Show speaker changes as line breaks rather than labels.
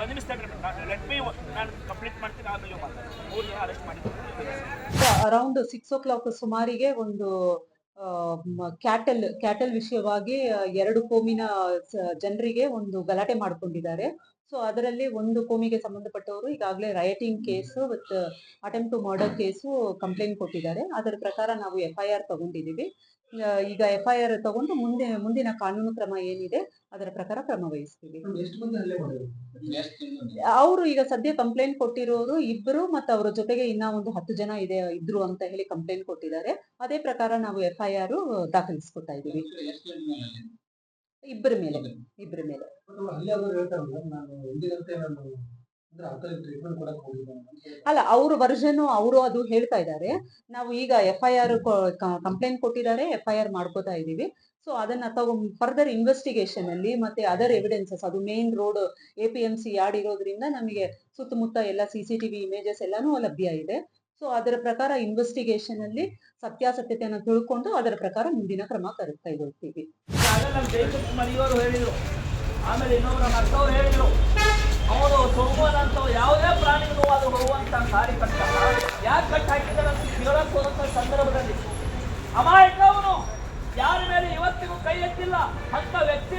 ಒಂದು ನಿಮಿಷ let me ನಾನು ಕಂಪ್ಲೀಟ್ ಮಾಡ್ತೀನಿ, ಆಮೇಲೆ ಮಾತಾಡ್ತೀನಿ. 3 ಜನ ಅರೆಸ್ಟ್ ಮಾಡಿದ್ರು.
ಅರೌಂಡ್ 6 ಸುಮಾರಿಗೆ ಒಂದು ಕ್ಯಾಟಲ್ ವಿಷಯವಾಗಿ 2 ಕೋಮಿನ ಜನರಿಗೆ ಒಂದು ಗಲಾಟೆ ಮಾಡ್ಕೊಂಡಿದ್ದಾರೆ. ಸೊ ಅದರಲ್ಲಿ ಒಂದು ಕೋಮಿಗೆ ಸಂಬಂಧಪಟ್ಟವರು ಈಗಾಗಲೇ rioting case with attempt to murder case complaint ಕೊಟ್ಟಿದ್ದಾರೆ. ಅದರ ಪ್ರಕಾರ ನಾವು FIR ತಗೊಂಡಿದ್ದೀವಿ. ಈಗ FIR ತಗೊಂಡು ಮುಂದಿನ ಕಾನೂನು ಕ್ರಮ ಏನಿದೆ ಅದರ ಪ್ರಕಾರ ಕ್ರಮ ವಹಿಸ್ತೀವಿ. ಅವರು ಈಗ ಸದ್ಯ ಕಂಪ್ಲೇಂಟ್ ಕೊಟ್ಟಿರೋರು 2 ಮತ್ತು ಅವರ ಜೊತೆಗೆ ಇನ್ನ ಒಂದು 10 ಜನ ಇದ್ರು ಅಂತ ಹೇಳಿ ಕಂಪ್ಲೇಂಟ್ ಕೊಟ್ಟಿದ್ದಾರೆ. ಅದೇ ಪ್ರಕಾರ ನಾವು FIR ದಾಖಲಿಸ್ಕೊತಾ ಇದ್ದೀವಿ. 2 ಮೇಲೆ. ಅಲ್ಲ, ಅವ್ರ ವರ್ಷನ್ ಅವರು ಅದು ಹೇಳ್ತಾ ಇದ್ದಾರೆ. ನಾವು ಈಗ FIR ಕಂಪ್ಲೇಂಟ್ ಕೊಟ್ಟಿದ್ದಾರೆ, FIR ಮಾಡ್ಕೋತಾ ಇದೀವಿ. ಸೊ ಅದನ್ನ ಫರ್ದರ್ ಇನ್ವೆಸ್ಟಿಗೇಷನ್ ಅಲ್ಲಿ ಮತ್ತೆ ಅದರ್ ಎವಿಡೆನ್ಸಸ್, ಅದು ಮೇನ್ ರೋಡ್ APMC ಯಾರ್ಡ್ ಇರೋದ್ರಿಂದ ನಮಗೆ ಸುತ್ತಮುತ್ತ ಎಲ್ಲ CCTV ಇಮೇಜಸ್ ಎಲ್ಲಾನು ಲಭ್ಯ ಇದೆ. ಸೊ ಅದರ ಪ್ರಕಾರ ಇನ್ವೆಸ್ಟಿಗೇಷನ್ ಅಲ್ಲಿ ಸತ್ಯಾಸತ್ಯತೆಯನ್ನು ತಿಳ್ಕೊಂಡು ಅದರ ಪ್ರಕಾರ ಮುಂದಿನ ಕ್ರಮ ಕೈಗೊಳ್ತೀವಿ.
ನಮ್ಮ ಜಯಕುಮಾರ್ ಹೇಳಿದ್ರು, ಆಮೇಲೆ ಇನ್ನೊಬ್ಬರ ಮತ್ತವ್ರು ಹೇಳಿದ್ರು, ಅವರು ಸೋಮವಾರಂತ ಯಾವುದೇ ಪ್ರಾಣಿಗಳು ಅದು ಹೋಗುವಂತ ದಾರಿ ಕಟ್ಟ ಯಾಕೆ ಕಟ್ ಹಾಕಿದ್ದಾರೆ ಅಂತ ಕೇಳಕ್ ಹೋದಂತ ಸಂದರ್ಭದಲ್ಲಿ ಅಮಾಯಕವನು ಯಾರ ಮೇಲೆ ಇವತ್ತಿಗೂ ಕೈ ಎತ್ತಿಲ್ಲ ಅಂತ ವ್ಯಕ್ತಿ